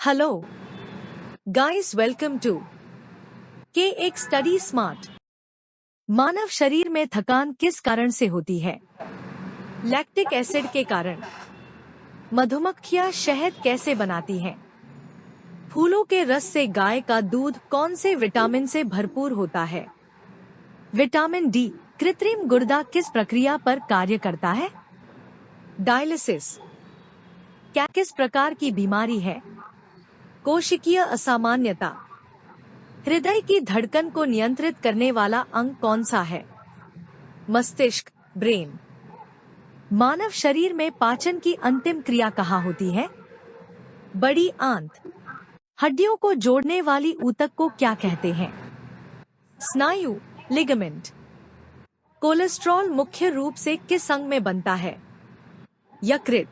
Hello guys, welcome to के एक study smart. मानव शरीर में थकान किस कारण से होती है? लैक्टिक एसिड के कारण। मधुमक्खियां शहद कैसे बनाती हैं? फूलों के रस से गाय का दूध कौन से विटामिन से भरपूर होता है? Vitamin D. कृत्रिम गुर्दा किस प्रक्रिया पर कार्य करता है? डायलिसिस। क्या किस प्रकार की बीमारी है? कोशिकीय असामान्यता। हृदय की धड़कन को नियंत्रित करने वाला अंग कौन सा है? मस्तिष्क, ब्रेन। मानव शरीर में पाचन की अंतिम क्रिया कहाँ होती है? बड़ी आंत। हड्डियों को जोड़ने वाली ऊतक को क्या कहते हैं? स्नायु, लिगामेंट। कोलेस्ट्रॉल मुख्य रूप से किस अंग में बनता है? यकृत।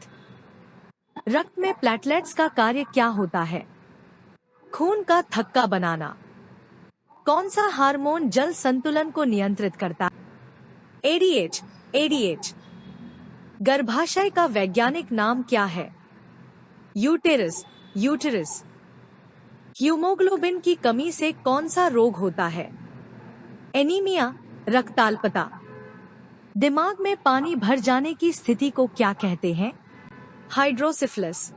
रक्त में प्लेटलेट्स का कार्य क्या होता है? खून का थक्का बनाना। कौन सा हार्मोन जल संतुलन को नियंत्रित करता है? एडीएच। एडीएच। गर्भाशय का वैज्ञानिक नाम क्या है? Uterus, uterus. हीमोग्लोबिन की कमी से कौन सा रोग होता है? एनीमिया, रक्ताल्पता। दिमाग में पानी भर जाने की स्थिति को क्या कहते हैं? हाइड्रोसिफिलिस।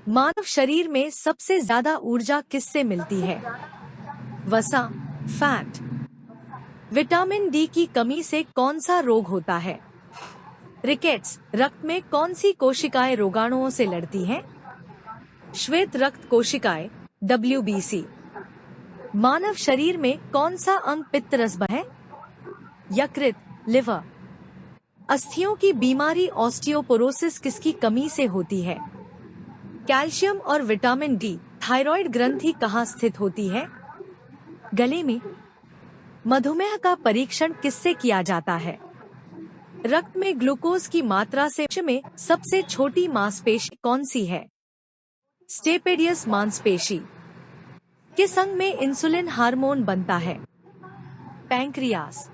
मानव शरीर में सबसे ज्यादा ऊर्जा किससे मिलती है? वसा, फैट। विटामिन डी की कमी से कौन सा रोग होता है? रिकेट्स। रक्त में कौन सी कोशिकाएं रोगाणुओं से लड़ती हैं? श्वेत रक्त कोशिकाएं, WBC। मानव शरीर में कौन सा अंग पित्तरस है? यकृत, लिवर। अस्थियों की बीमारी ऑस्टियोपोरोसिस किसकी कमी से होती है? कैल्शियम और विटामिन डी। थायराइड ग्रंथि कहाँ स्थित होती है? गले में। मधुमेह का परीक्षण किससे किया जाता है? रक्त में ग्लूकोज की मात्रा से में सबसे छोटी मांसपेशी कौन सी है? स्टेपेडियस मांसपेशी। किस अंग में इंसुलिन हार्मोन बनता है? पैंक्रियास।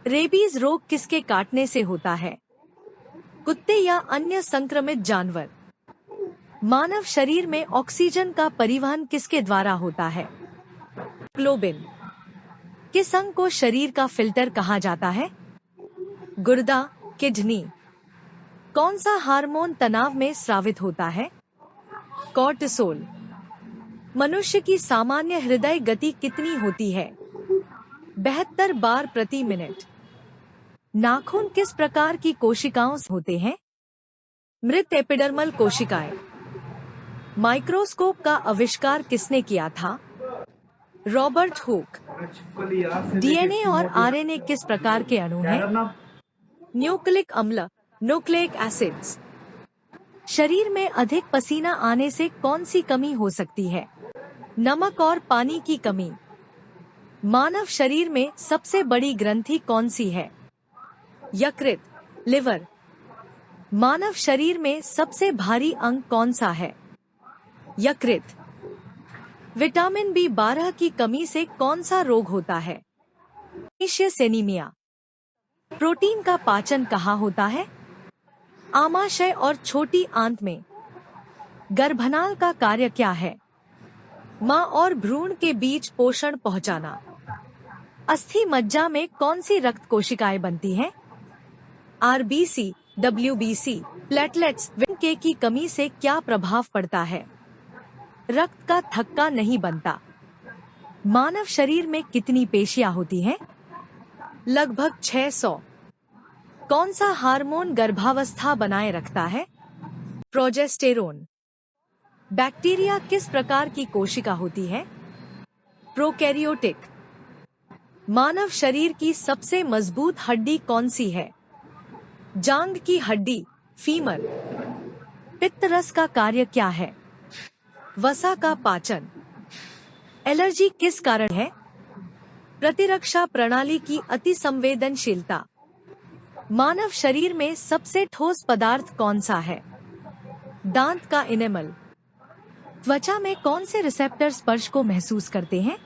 रेबीज रोग किसके काटने से होता है? कुत्ते या अन्य संक्रमित जानवर। मानव शरीर में ऑक्सीजन का परिवहन किसके द्वारा होता है? ग्लोबिन। किस अंग को शरीर का फिल्टर कहा जाता है? गुर्दा, किडनी। कौन सा हार्मोन तनाव में स्रावित होता है? कॉर्टिसोल। मनुष्य की सामान्य हृदय गति कितनी होती है? 72 बार प्रति मिनट। नाखून किस प्रकार की कोशिकाओं से होते हैं? मृत एपिडर्मल कोशिकाएं। माइक्रोस्कोप का आविष्कार किसने किया था? Robert Hooke. डीएनए और आरएनए किस प्रकार के अणु हैं? न्यूक्लिक अम्ल, न्यूक्लिक एसिड्स। शरीर में अधिक पसीना आने से कौन सी कमी हो सकती है? नमक और पानी की कमी। मानव शरीर में सबसे बड़ी ग्रंथि कौन सी है? यकृत, लिवर। मानव शरीर में सबसे भारी अंग कौन सा है? यकृत। विटामिन B12 की कमी से कौन सा रोग होता है? एनीमिया। प्रोटीन का पाचन कहाँ होता है? आमाशय और छोटी आंत में। गर्भनाल का कार्य क्या है? मां और भ्रूण के बीच पोषण पहुंचाना। अस्थि मज्जा में कौन सी रक्त कोशिकाएं बनती हैं? RBC, WBC। प्लेटलेट्स के की कमी से क्या प्रभाव पड़ता है? रक्त का थक्का नहीं बनता। मानव शरीर में कितनी पेशियां होती हैं? लगभग 600। कौन सा हार्मोन गर्भावस्था बनाए रखता है? प्रोजेस्टेरोन। बैक्टीरिया किस प्रकार की कोशिका होती है? प्रोकैरियोटिक। मानव शरीर की सबसे मजबूत हड्डी कौन सी है? जांघ की हड्डी, फीमर। पित्तरस का कार्य क्या है? वसा का पाचन। एलर्जी किस कारण है? प्रतिरक्षा प्रणाली की अति संवेदनशीलता। मानव शरीर में सबसे ठोस पदार्थ कौन सा है? दांत का इनेमल। त्वचा में कौन से रिसेप्टर स्पर्श को महसूस करते हैं?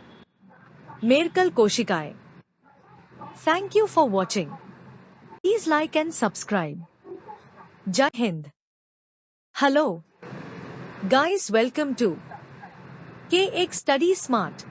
मेरकल कोशिकाएं। Thank you for watching. Please like and subscribe. जय हिंद। Hello Guys, welcome to KX Study Smart.